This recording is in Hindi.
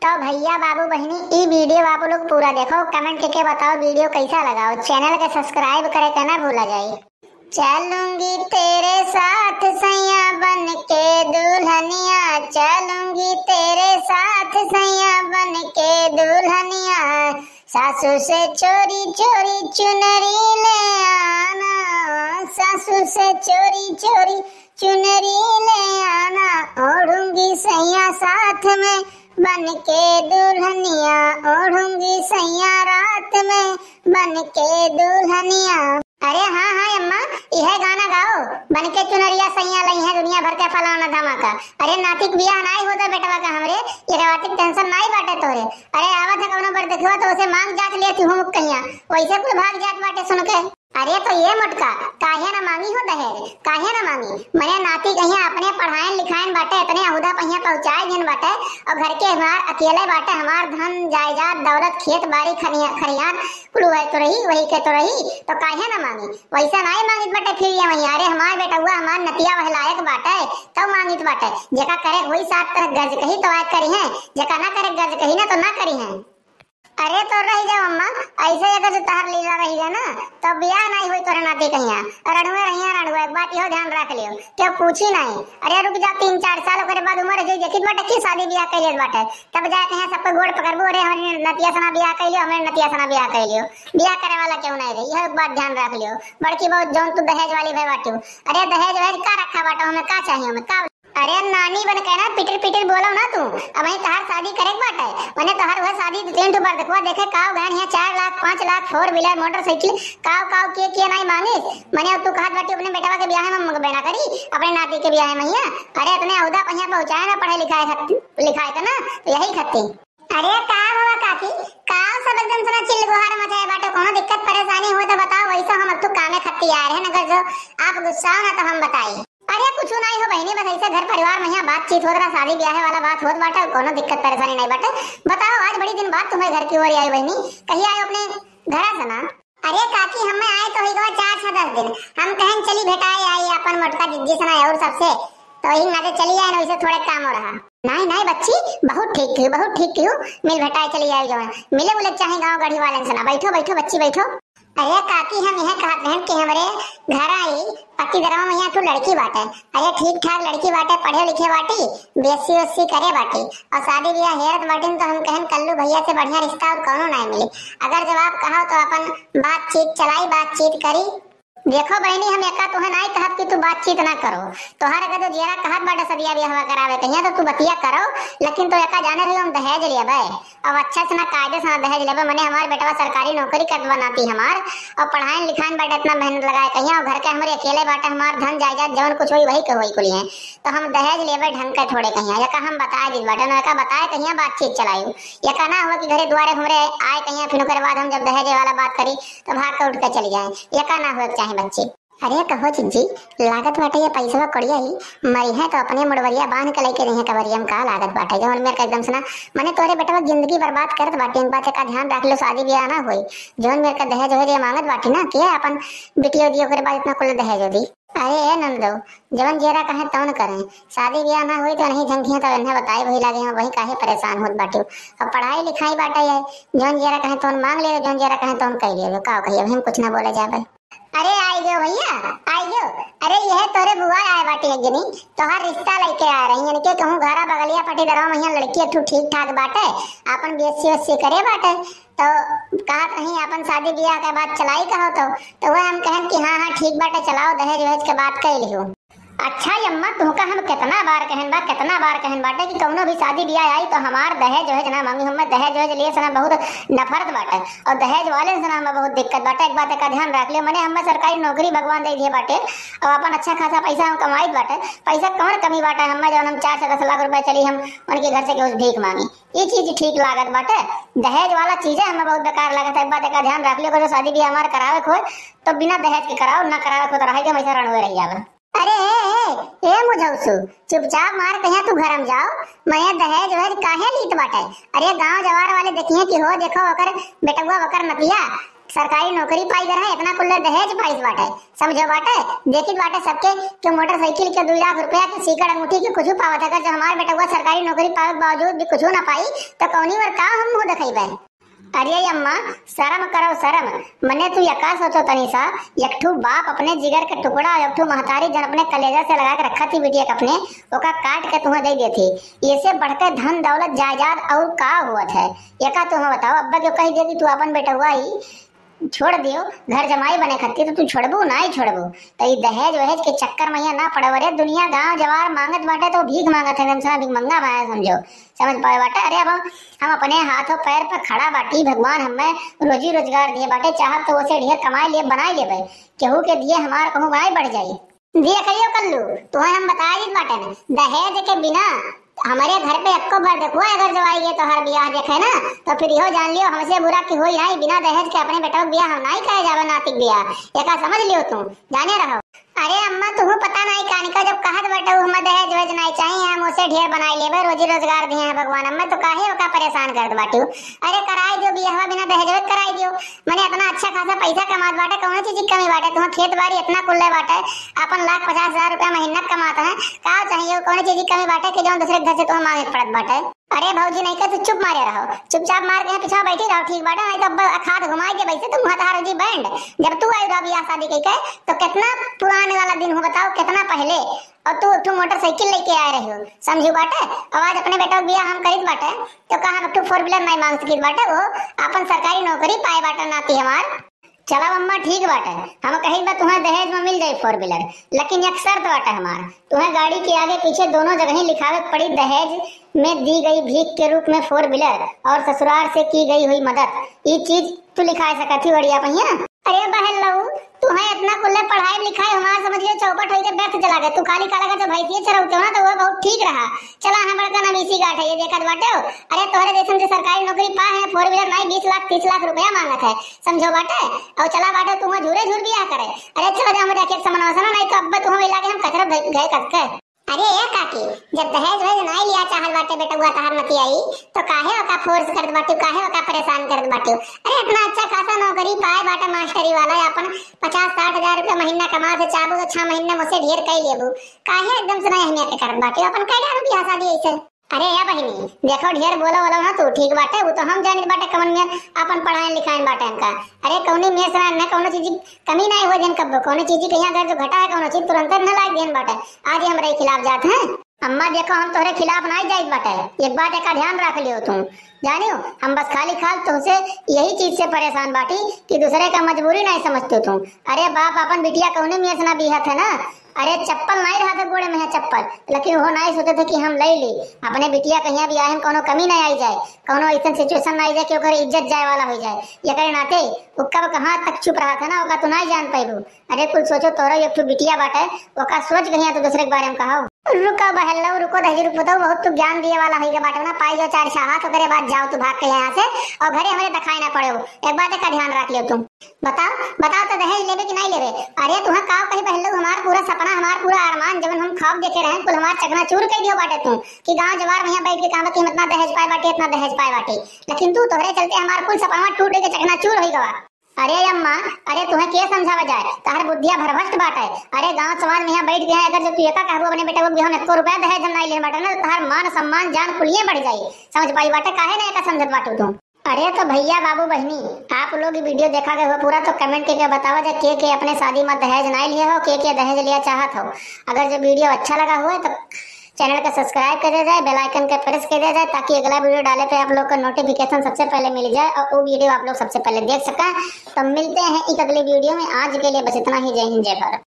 तो भैया बाबू बहनी ई वीडियो आप लोग पूरा देखो, कमेंट करके बताओ वीडियो कैसा लगा। चैनल के सब्सक्राइब करे के ना भूला जाए। चलूंगी तेरे साथ सैया बन के दुल्हनिया, चलूंगी तेरे साथ सैया बन के दुल्हनिया, सासू से चोरी चोरी चुनरी ले आना, सासू से चोरी चोरी चुनरी ले आना, ओढ़ूंगी सैया साथ में बन के दुल्हनिया, ओढ़ूंगी सैया रात में बन के दुल्हनिया। अरे हाँ हाँ अम्मा, यह गाना गाओ, बन के चुनरिया सैया लई है दुनिया भर के फलाना धमाका। अरे नातिक बियाह नाई होता बेटवा का हमरे, ये रवातिक टेंशन नाई बाटे तोरे। अरे आवत है कौनो पर देखो तो उसे मांग जांच लेती हूँ कहिया, वैसे कुल भाग जात बाटे सुन के। अरे तो ये मटका काहे ना मांगी हो दहेज, काहे ना मांगी? मने नाती कहिया अपने पढ़ाएं लिखाएं बाटे, इतने अहुदा पहिया पहुंचाए दिन बाटे, और घर के हमार अकेले बाटे, हमार धन जायदाद दौलत खेत बाड़ी खरियान कुल तो रही वही के तो रही, तो काहे ना मांगी? वैसा नहीं मांगित बाटे फिर ये वही। अरे हमार बेटा हुआ हमार नतिया वह लायक बाटे तब मांगित बाटे। जेका करे वही सात तरह गज कही तो आय करी है, जेका ना करे गज कही ना तो ना करी है। अरे तो रही जाओ अम्मा, ऐसे अगर जो तार लीला रही है ना तो ब्याह नहीं हुई तोरे नाती कहिया, रणुए रहिया रणुए। एक बात यो ध्यान रख लियो, क्यों पूछी नहीं। अरे रुक जा 3-4 साल ओकरे बाद उम्र जे देखित बाटे की शादी ब्याह कइले बाटे, तब जाके यहाँ सबको गोड़ पकड़बो। अरे हमारे नतिया सना ब्याह कइलियो, हमारे नतिया सना ब्याह कइलियो, ब्याह करे वाला क्यों नहीं रही? यह बात ध्यान रख लियो। बड़की बहुत जौन तू दहेज वाली भाई बाटू, अरे दहेज वहेज का रखा बाटा, हमें का चाहिए हमें का? अरे नानी बन के ना पिटर पिटर बोलो ना तू, अब वही तहार शादी करे बाटे, मैंने तहार वह शादी 3 बार देखवा देखे काव बहन यहाँ 4 लाख 5 लाख 4 व्हीलर मोटरसाइकिल काव काव के नहीं मांगिस। मैंने तू कहत बाटी अपने बेटवा के ब्याह में मंगबे ना करी, अपने नाती के ब्याह में हिया। अरे इतने औदा पहिया पहुंचाए ना पढ़े लिखाए का ना, तो यही खत्ती। अरे का हुआ काकी, का सब एकदम सना चिल्ल गुहार मचाए बाटे, कोनो दिक्कत परेशानी हो तो बताओ, वैसा हम अब तो कामे खत्ती आ रहे हैं, अगर जो आप गुस्सा हो ना तो हम बताइए। अरे कुछ नहीं हो बहनी, बस ऐसे घर परिवार में यहाँ बातचीत हो रहा, शादी ब्याह वाला बात होत बाटे, कोनो दिक्कत परेशानी नहीं बाटे। बताओ आज बड़ी दिन बाद तुम्हें घर की ओर आई बहनी, कहीं आए अपने घर से ना? अरे काकी हमें आए तो ही 4-10 दिन, हम कहें चली भेटाए आई अपन मोटका जिज्जी सना और सबसे, तो वही ना चली आए ना, वैसे थोड़े काम हो रहा। नहीं नहीं बच्ची बहुत ठीक थी, बहुत ठीक थी, मिल भेटाए चली आई जो मिले बोले चाहे गाँव गढ़ी वाले से ना। बैठो बैठो बच्ची बैठो। अरे काकी हम यह कहते हैं कि हमारे घर आई पति धर्म में यहाँ तू लड़की बाटे, अरे ठीक ठाक लड़की बाटे, पढ़े लिखे बाटी, बेसी उसी करे बाटी, और शादी ब्याह हेरत बाटिन, तो हम कहें कल्लू भैया से बढ़िया रिश्ता और कौनो नहीं मिली। अगर जब आप कहो तो अपन बातचीत चलाई, बातचीत करी। देखो बहनी हम एका तुम्हें नहीं कहत कि तू बातचीत ना करो, तोहर अगर तो जेरा कहत बाटे सदिया ब्याह करावे कहिया तो तू बतिया करो, लेकिन तो एका जाने रही हम दहेज लेबे, अब अच्छा से ना कायदे से ना दहेज लेबे। मने हमारे बेटवा सरकारी नौकरी कर बनाती हमार, और पढ़ाई लिखाई बाटे इतना मेहनत लगाए कहिया, और घर के हमारे अकेले बाटे, हमार धन जायदाद जवन कुछ वही के वही कुली है, तो हम दहेज लेबे ढंग के थोड़े कहिया। एका हम बताए दी बाटे ना, एका बताए कहिया बातचीत चलायू, एका ना हो कि घरे द्वारे हमरे आए कहिया, फिर ओकर बाद हम जब दहेज वाला बात करी तो भाग के उठ के चली जाए, एका ना हो चाहे बच्ची। अरे कहो जिज्जी लागत बाटे ये पैसा कड़िया ही मरी है तो अपने मुड़वरिया बांध के लेके रही है कवरिया में का लागत बाटे, जो मेरे का एकदम सुना मैंने तोरे बेटा जिंदगी बर्बाद करत बाटे, इन बात का ध्यान रख लो, शादी ब्याह ना होई, जो मेरे का दहेज हो मांगत बाटी ना के अपन बिटियो दियो के बाद इतना कुल दहेज दी। अरे नंदो जवन जेरा कहे तौन करें, शादी ब्याह ना हुई तो नहीं झंखिया तो इन्हें बताए वही लगे हैं, वही काहे परेशान होत बाटी। अब पढ़ाई लिखाई बाटे है, जवन जेरा कहे तौन मांग ले, जवन जेरा कहे तौन कह ले, का कहिए हम कुछ ना बोले जाबे। अरे आई गयो भैया आई गयो। अरे यह तोरे बुआ आए बाटी एक जनी, तोहार रिश्ता लेके आ रही है, कहूँ घरा बगलिया पटी दरवा में लड़की तू ठीक ठाक बाटे, अपन बेसी करे बाटे, तो कहा कहीं अपन शादी ब्याह के बाद चलाई कहो तो वह हम कहें कि हाँ हाँ ठीक बाटे चलाओ, दहेज वहेज के बात कह लियो। अच्छा अम्मा तुमका हम कितना बार कहन बाटे कि कौनो भी शादी ब्याह आई तो हमार दहेज वहेज ना मांगी, हमें दहेज वहेज लिए सना बहुत नफरत बाटे, और दहेज वाले से हमें बहुत दिक्कत बाटे। एक बात का ध्यान रख लियो, मैंने हमें सरकारी नौकरी भगवान दे दिए बाटे, और अपन अच्छा खासा पैसा हम कमाई बाटे, पैसा कौन कमी बाटे, हमें जब हम 4 से 10 लाख रुपए चली हम उनके घर से केहू भीख मांगी, ये चीज ठीक लागत बाटे। दहेज वाला चीजें हमें बहुत बेकार लागत है। एक बात का ध्यान रख लियो, जो शादी ब्याह हमारे करावे को तो बिना दहेज के कराओ, ना करावे को तो रह गए वैसा रणुए रह जावे। अरे ए मुझौसु चुपचाप मार कहिया तू घर में जाओ, मैं दहेज वहेज काहे लीत बाटे। अरे गांव जवार वाले देखिए कि हो देखो ओकर बेटवा ओकर नतिया सरकारी नौकरी पाई कर है, इतना कुल्ले दहेज पाइस बाटे, समझो बाटे। देखित बाटे सबके कि मोटरसाइकिल के 2 लाख रुपया के सीकड़ अंगूठी के कुछ पावत है। जब हमार बेटा हुआ सरकारी नौकरी पावे के बावजूद भी कुछ ना पाई तो कौनी बार का हम मुंह दिखाइबे। अरे अम्मा शर्म करो शर्म। मने तू यका सोचो तनी सा, एकठू बाप अपने जिगर के टुकड़ा और एकठू महतारी जन अपने कलेजा से लगा के रखा थी बिटिया के अपने, ओका काट के तुम्हें दे देती। इससे बढ़कर धन दौलत जायदाद और का हुआ है, यका तुम्हें बताओ। अब्बा क्यों कही दे कि तू अपन बेटा हुआ ही छोड़ दियो घर जमाई बने खत्ती तो तू छोड़बू ना ही छोड़बू। तो ये दहेज वहेज के चक्कर में ना पड़वरे। दुनिया गांव जवार मांगत बाटे तो भीख मांगत है, भीख मंगा भाया समझो, समझ पाए बाटे। अरे अब हम अपने हाथों पैर पर खड़ा बाटी, भगवान हमें रोजी रोजगार दिए बाटे, चाह तो उसे ढेर कमाई लिए बनाई ले, केहू के दिए हमार कहूँ बनाई बढ़ जाये दिया करियो कल्लू। तुम्हें हम बताया जी बाटे न, दहेज के बिना हमारे घर पे अक्को भर देखो अगर जवाई ये तो हर ब्याह देखे ना तो फिर यो जान लियो हमसे बुरा की होई है। बिना दहेज के अपने बेटा ब्याह हम नहीं करे जावे नातिक ब्याह, एका समझ लियो तुम जाने रहो। अरे अम्मा तुम्हें पता नहीं कानिका जब कहत बेटा हम दहेज वेज नहीं चाहिए, हम उसे ढेर बनाई लेबे, रोजी रोजगार दिए हैं भगवान, अम्मा तो काहे ओका परेशान करत बाटू। अरे कराई दियो ब्याह बिना दहेज वेज कराई दियो। मैंने इतना अच्छा खासा पैसा कमात बाटे, कौन चीज की कमी बाटे। तुम्हें खेत बाड़ी इतना कुल्ले बाटे, अपन 1,50,000 रुपया महीना कमाता है, का चाहिए कौन चीज की कमी बाटे कि जो दूसरे घर से तुम्हें मांगे पड़त बाटे। अरे भौजी नहीं कर, तू चुप मारे रहो, चुपचाप मार के पीछे बैठी रहो, ठीक बाटे। नहीं तो खाद घुमाई के बैठे तुम हतारो जी बैंड। जब तू आई रहा शादी कई तो कितना पुराने वाला दिन हो बताओ, कितना पहले, और तू एक मोटरसाइकिल लेके आ रही हो, समझू बाटे। आवाज अपने बेटा ब्याह हम करीत बाटे तो कहा हम 4 व्हीलर नहीं मांग सकित बाटे, वो अपन सरकारी नौकरी पाए बाटे नाती हमार। चलो अम्मा ठीक बाटे, हम कहीं बा तुम्हें दहेज में मिल जाए 4 व्हीलर, लेकिन एक शर्त बाटे हमार, तुम्हें गाड़ी के आगे पीछे दोनों जगह लिखावे पड़ी दहेज में दी गई भीख के रूप में 4 व्हीलर और ससुराल से की गई हुई मदद। ये चीज तू लिखा सकती बढ़िया भैया। अरे बहन लहू तुम्हें इतना कुल्ले पढ़ाई लिखाई हमारा समझ लियो चौपट हो गए व्यर्थ चला गए। तू खाली काला का तो भैंसिए चराउते हो ना तो वो बहुत ठीक रहा। चला हमारे का नाम इसी गाठ है ये देखत बाटे हो। अरे तोहरे जैसन से सरकारी नौकरी पा है 4 व्हीलर नहीं 20 लाख 30 लाख रुपया मांगत है, समझो बाटे। और चला बाटे तुम्हें झूरे झूर बिया करे। अरे चलो जा हमारे एक समनवा सना नहीं तो अब तुम्हें लागे हम कचरा गए कटके। अरे ये काकी जब दहेज वेज नहीं लिया चाहल बाटे बेटा हुआ तहार मती आई तो काहे ओका फोर्स करत बाटे, काहे ओका परेशान करत बाटे। अरे इतना अच्छा खासा नौकरी पाए बाटे मास्टरी वाला, अपन 50-60 हजार रुपया महीना कमा से चाबू तो 6 महीने मुझसे ढेर कई लेबू, काहे एकदम से नहीं अहमियत करत बाटे। अपन कई डारू बियाह शादी ऐसे। अरे या बहिनी देखो ढेर बोलो ना तू ठीक बाटे, वो तो हम जानित बाटे कमन में अपन पढ़ाई लिखाई बाटे इनका। अरे कौनी में से ना कौनो चीज कमी नहीं हो जन कब कौनो चीज कहीं अगर जो घटा है कौनो चीज तुरंत न लाग देन बाटे। आज हम रे खिलाफ जात हैं अम्मा, देखो हम तोहरे खिलाफ नहीं जाइत बाटे, एक बात का ध्यान रख लियो तुम जानियो। हम बस खाली तुमसे यही चीज से परेशान बाटी कि दूसरे का मजबूरी नहीं समझते तुम। अरे बाप अपन बिटिया कौने में से ना बिहत है ना, अरे चप्पल नहीं रहा था गोड़े में है चप्पल, लेकिन वो नहीं सोचे थे कि हम ले ली अपने बिटिया कहीं भी आए कोनो कमी नहीं आई जाए, कोनो ऐसा सिचुएशन नहीं जाए कि ओकर इज्जत जाए वाला हो जाए। ये करे नाते वो कब कहाँ तक चुप रहा था ना ओका तू नहीं जान पाइबू। अरे कुल सोचो तोरा एक बिटिया बाटे ओका सोच गई तो दूसरे के बारे में कहो। रुको बहन लो रुको दही रुको तो बहुत तू ज्ञान दिए वाला होइगे बाटे ना, पाई जो 4 शाहा तो करे बाद जाओ तू भाग के यहाँ से और घरे हमारे दिखाई ना पड़े। एक बात का ध्यान रख लियो तुम। बताओ तो दहेज लेबे कि नहीं लेबे। अरे तुम्हें का कहीं बहन लोग हमारा पूरा सपना हमारा पूरा अरमान जब हम ख्वाब देखे रहे कुल हमारा चकनाचूर कर दियो बाटे तू कि गांव जवार में बैठ के कहां कि इतना दहेज पाए बाटे इतना दहेज पाए बाटे, लेकिन तू तोहरे चलते हमारा कुल सपना टूट के चकनाचूर हो गवा। अरे अम्मा अरे तुम्हें के समझावा जाए, तार बुद्धिया भरभस्ट बाटे। अरे गांव समाज में यहाँ बैठ गया अगर जो तू एका कहबो अपने बेटा को हम 1 रुपया दहेज हम नहीं ले बाटे ना तार मान सम्मान जान कुलिए बढ़ जाई, समझ पाई बाटे काहे ना एका समझत बाटू तुम। अरे तो भैया बाबू बहनी आप लोग वीडियो देखा गए हो पूरा तो कमेंट करके बताओ जा के अपने शादी में दहेज नहीं लिए हो, के दहेज लिया चाहत हो। अगर जो वीडियो अच्छा लगा हुआ तो चैनल को सब्सक्राइब कर दिया जाए, बेल आइकन का प्रेस कर दिया जाए ताकि अगला वीडियो डाले पे आप लोग को नोटिफिकेशन सबसे पहले मिल जाए और वो वीडियो आप लोग सबसे पहले देख सकें। तो मिलते हैं एक अगली वीडियो में, आज के लिए बस इतना ही। जय हिंद जय भारत।